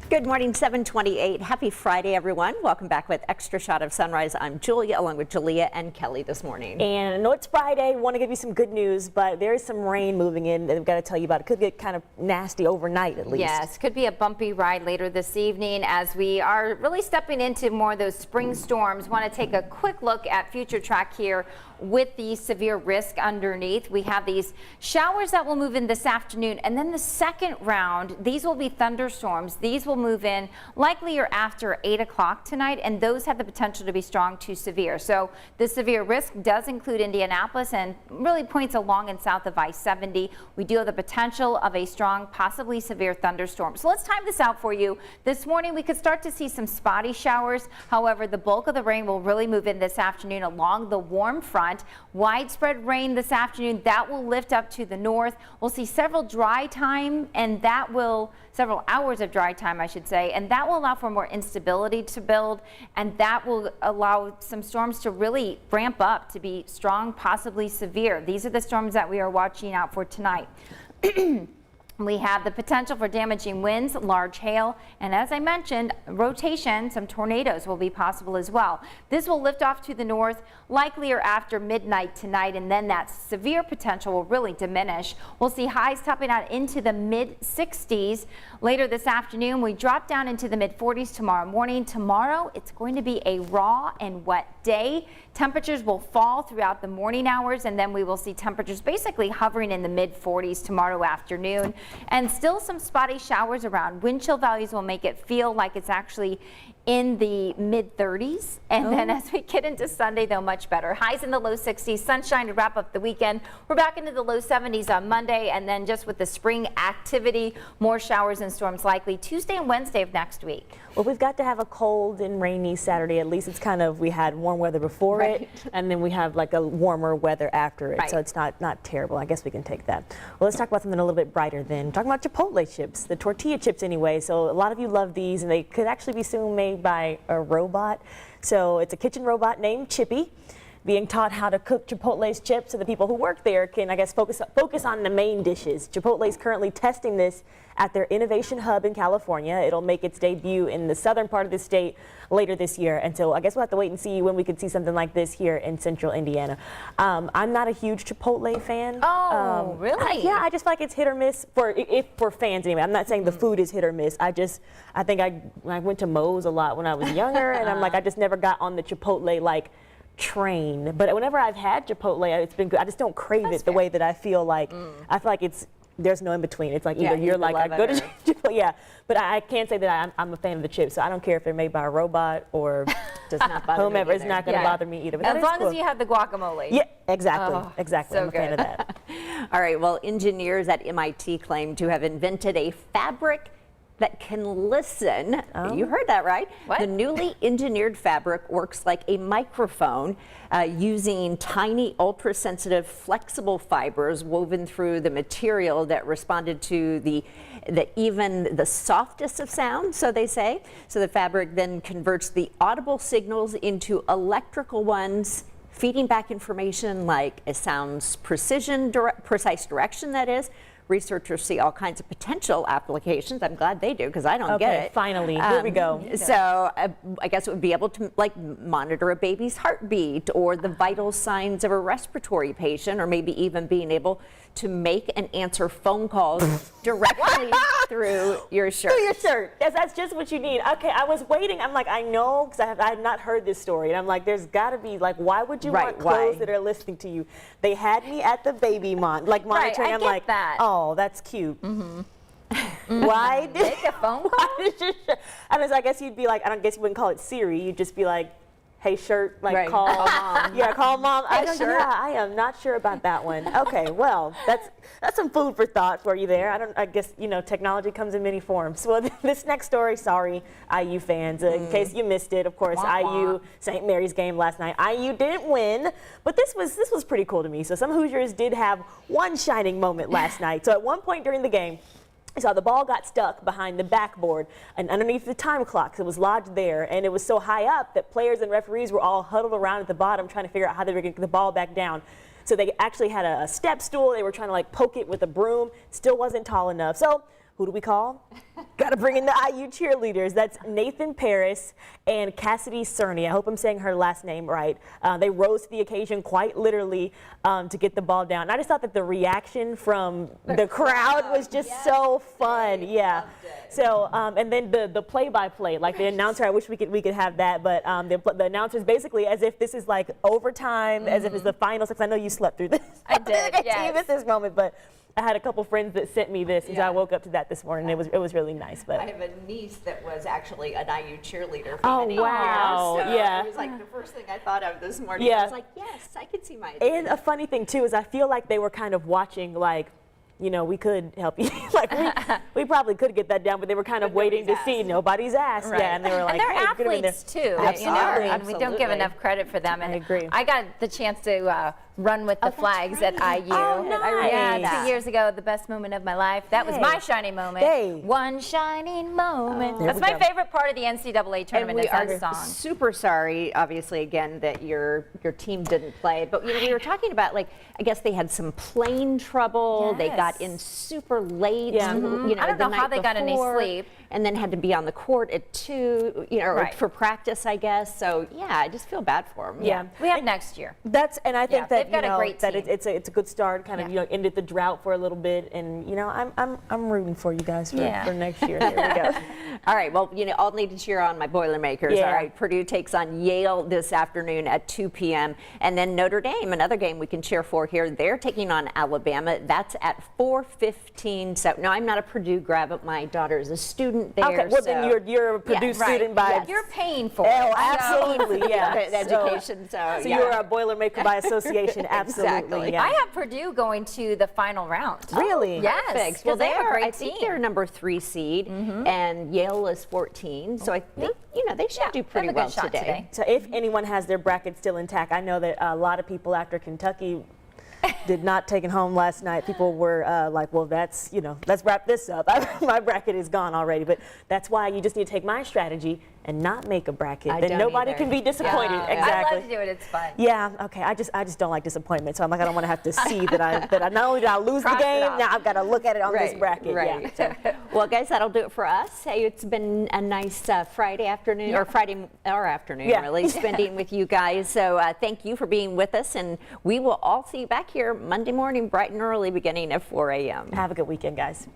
Good morning, 7:28. Happy Friday, everyone. Welcome back with Extra Shot of Sunrise. I'm Julia, along with Julia and Kelly this morning. And I know it's Friday. Want to give you some good news, but there is some rain moving in that we've got to tell you about. It could get kind of nasty overnight, at least. Yes, could be a bumpy ride later this evening as we are really stepping into more of those spring storms. Want to take a quick look at future track here with the severe risk underneath. We have these showers that will move in this afternoon, and then the second round, these will be thunderstorms. These will move in likely or after 8 o'clock tonight, and those have the potential to be strong to severe. So the severe risk does include Indianapolis and really points along and south of I-70. We do have the potential of a strong, possibly severe thunderstorm. So let's time this out for you. This morning we could start to see some spotty showers. However, the bulk of the rain will really move in this afternoon along the warm front. Widespread rain this afternoon, that will lift up to the north. We'll see several hours of dry time, I should say, and that will allow for more instability to build, and that will allow some storms to really ramp up to be strong, possibly severe. These are the storms that we are watching out for tonight. We have the potential for damaging winds, large hail, and as I mentioned, rotation, some tornadoes will be possible as well. This will lift off to the north, likely or after midnight tonight, and then that severe potential will really diminish. We'll see highs topping out into the mid-60s. Later this afternoon, we drop down into the mid-40s tomorrow morning. Tomorrow, it's going to be a raw and wet day. Temperatures will fall throughout the morning hours, and then we will see temperatures basically hovering in the mid-40s tomorrow afternoon. And still some spotty showers around. Wind chill values will make it feel like it's actually in the mid-30s. And then as we get into Sunday, though, much better. Highs in the low 60s, sunshine to wrap up the weekend. We're back into the low 70s on Monday. And then just with the spring activity, more showers and storms likely Tuesday and Wednesday of next week. Well, we've got to have a cold and rainy Saturday. At least it's kind of, we had warm weather before it, and then we have like a warmer weather after it. So it's not terrible. I guess we can take that. Well, let's talk about something a little bit brighter then. Talking about Chipotle chips, the tortilla chips anyway. So a lot of you love these, and they could actually be soon made by a robot. So it's a kitchen robot named Chippy, being taught how to cook Chipotle's chips so the people who work there can, I guess, focus on the main dishes. Chipotle is currently testing this at their innovation hub in California. It'll make its debut in the southern part of the state later this year. And so I guess we'll have to wait and see when we could see something like this here in central Indiana. I'm not a huge Chipotle fan. Oh, really? Yeah, I just feel like it's hit or miss for fans anyway. I'm not saying the food is hit or miss. I think I went to Moe's a lot when I was younger, and I'm like, I just never got on the Chipotle like train. But whenever I've had Chipotle, it's been good. I just don't crave it the way that I feel like. I feel like there's no in between. It's like either you're like a good Chipotle, but I can't say that I'm a fan of the chips. So I don't care if they're made by a robot or just whomever. It's not going to bother me either. But as long as you have the guacamole. Yeah, exactly. Exactly. So I'm a fan of that. All right. Well, engineers at MIT claim to have invented a fabric that can listen. You heard that right. What? The newly engineered fabric works like a microphone using tiny ultra-sensitive flexible fibers woven through the material that responded to even the softest of sounds, so they say. So the fabric then converts the audible signals into electrical ones, feeding back information like a sound's precise direction, that is. Researchers see all kinds of potential applications. I'm glad they do, because I don't get it. Finally, here we go. So I guess it would be able to like monitor a baby's heartbeat or the vital signs of a respiratory patient, or maybe even being able to make and answer phone calls directly through your shirt. Through your shirt. Yes, that's just what you need. Okay, I was waiting. I'm like, I know, because I have not heard this story. And I'm like, there's got to be, like, why would you want clothes that are listening to you? They had me at the baby monitoring. I'm like, that. Oh, that's cute. Why did make a phone call? I guess you'd be like, I don't guess you wouldn't call it Siri. You'd just be like, hey, shirt, like call mom. Yeah, call mom. I am not sure about that one. Okay, well, that's some food for thought for you there. I guess, technology comes in many forms. Well, this next story, sorry, IU fans, in case you missed it, of course, IU St. Mary's game last night. IU didn't win, but this was pretty cool to me. So some Hoosiers did have one shining moment last night. So at one point during the game, So the ball got stuck behind the backboard and underneath the time clocks. It was lodged there, and it was so high up that players and referees were all huddled around at the bottom trying to figure out how they were going to get the ball back down. So they actually had a step stool. They were trying to like poke it with a broom. Still wasn't tall enough. So who do we call? Got to bring in the IU cheerleaders. That's Nathan Paris and Cassidy Cerny. I hope I'm saying her last name right. They rose to the occasion quite literally to get the ball down. And I just thought that the reaction from the crowd was just so fun. Yeah. So and then the play-by-play, like the announcer. I wish we could have that, but the announcer's basically as if this is like overtime, as if it's the finals. Because I know you slept through this. I did. Yes. At this moment, but. I had a couple friends that sent me this, and so I woke up to that this morning. It was really nice. But I have a niece that was actually an IU cheerleader. For oh many wow! years, so yeah, it was like the first thing I thought of this morning. Yeah. I was like, yes, I could see my. And a funny thing too is I feel like they were kind of watching like. You know, we could help you. Like we probably could get that down, but they were kind of waiting to see nobody's ass. Right. Yeah, and they were like, and they're hey, athletes too. Absolutely. You know, and we don't give Absolutely. enough credit for them. And I agree. I got the chance to run with the flags at IU. Oh, nice. Yeah, 2 years ago, the best moment of my life. That was my shining moment. Hey. One shining moment. There That's we my go. favorite part of the NCAA And tournament we is that are song. super sorry, obviously, again, that your team didn't play. But you know, we were talking about, like, I guess they had some plane trouble. They got in super late. Yeah. You know, I don't the know how night they got any before, sleep. And then had to be on the court at 2, you know, Right. for practice, I guess. So yeah, I just feel bad for them. Yeah. We have next year. And I think Yeah, that they've got you a know great that team. it's a good start. Kind of Yeah. ended the drought for a little bit, and you know I'm rooting for you guys for next year. There we go. All right, well, you know, I'll need to cheer on my Boilermakers. Yeah. All right, Purdue takes on Yale this afternoon at 2 p.m. And then Notre Dame, another game we can cheer for here. They're taking on Alabama. That's at 4:15. So, no, I'm not a Purdue grad, but my daughter is a student there. Okay, well so. then you're a Purdue student by Yes. You're paying for Oh, it. absolutely, yeah. Education, so So yeah. you're a Boilermaker by association, absolutely. Exactly. Yeah. I have Purdue going to the final round. Really? Yes. Perfect. 'cause Well, they have a great I think team. they're number 3 seed, and Yale is 14. So I think, you know, they should do They pretty have a good well shot today. So if anyone has their bracket still intact, I know that a lot of people after Kentucky did not take it home last night. People were like, well, that's, you know, let's wrap this up. My bracket is gone already. But that's why you just need to take my strategy and not make a bracket. I Then don't nobody either. can be disappointed. Yeah. Exactly. I love to do it. It's fun. Yeah, okay. I just don't like disappointment. So I'm like, I don't want to have to see that I not only did I lose the Cross it game, off. now I've got to look at it on this bracket. Right. Yeah. So, Well, guys, that'll do it for us. Hey, it's been a nice Friday afternoon, or Friday our afternoon, Yeah. really, spending with you guys. So thank you for being with us, and we will all see you back here Monday morning, bright and early, beginning at 4 a.m. have a good weekend, guys.